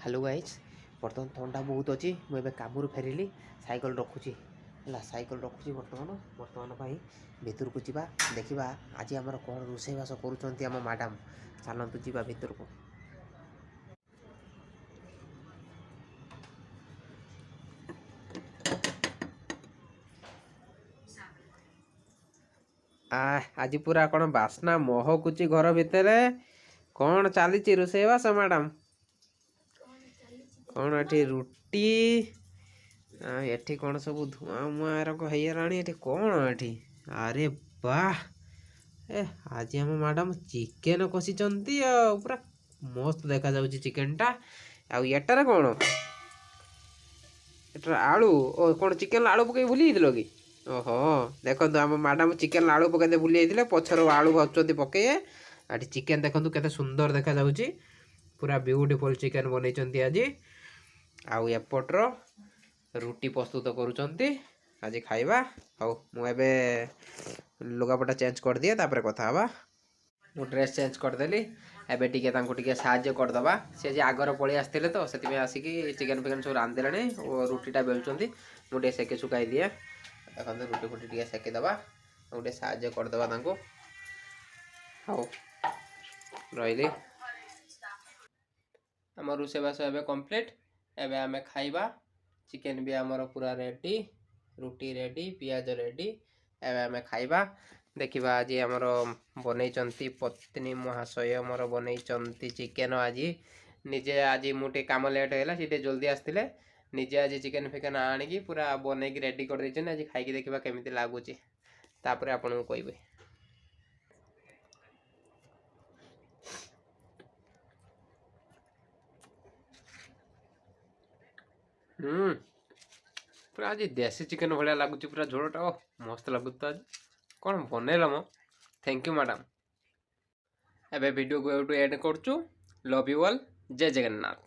Hello guys बर्तमान थंडा बहुत अच्छी मुझे काम फेरिली साइकल रखुची है साइकल रखुची बर्तमान भितर को जा देखा आज आम कौन रोषेईवास करुँच मैडम चलतु जा भितर को आज पूरा कौन बास्ना महकुची घर भितर कौन चली रोषेईवास मैडम कौन ये रुटी एठी कौन सब धुआं मुआरक होगलानी एठी कौन एठी अरे वाह ए आज हम मैडम चिकेन कषिचंती पूरा मस्त देखा जाउची चिकेन टा आटार कौन एटार आलू ओ कौन चिकेन आलू पकई भूली जाइल कि ओहो देखो आम मैडम चिकेन आलू पकई भूली जाइए पछर आलू भाजुंट पकई आठ चिकेन देखो केते सुंदर देखा जाउची पूरा ब्यूटीफुल चिकेन बनई आज आउ एपटर रुटी प्रस्तुत करुँच आज खाइबा हाउ मुझे लुगापटा चेंज कर दिए तापर कथा हवा मु ड्रेस चेंज करदेली एबे टिके साहाଯ୍य करदबा से जे आगर पळि आस्थिले तो सेति में आसिकी चिकेन फिकेन सब रांधदेलानी और रुटीटा बेलुचंती मुझे सेके सुखाई दिए देखते रुटी फुटी टे सेकीदबा गोटे साहाଯ୍य करदबा तांको हाउ रही आम रोषेईवास एबे कंप्लीट एबे आमे खाइबा चिकेन भी आमर पूरा रेडी रुटी रेडी पियाज रेडी एबे आमे खाइबा देखिबा आज आमर बनई पत्नी महाशय आमर बनई चिकेन आज निजे आज मुझे काम लेट होगा सीधे जल्दी आसते निजे आज चिकेन फिकेन आणिकी पूरा बनई रेडी कर देछन आज खाइकी देखिबा केमिति लागुची तापर आपन को कहबे पूरा आज देसी चिकेन भाया लगुच पूरा झोलटा मस्त लगुच आज कौन बनैल मो थैंक यू मैडम एबे वीडियो को एंड करचु लव यू ऑल जय जगन्नाथ।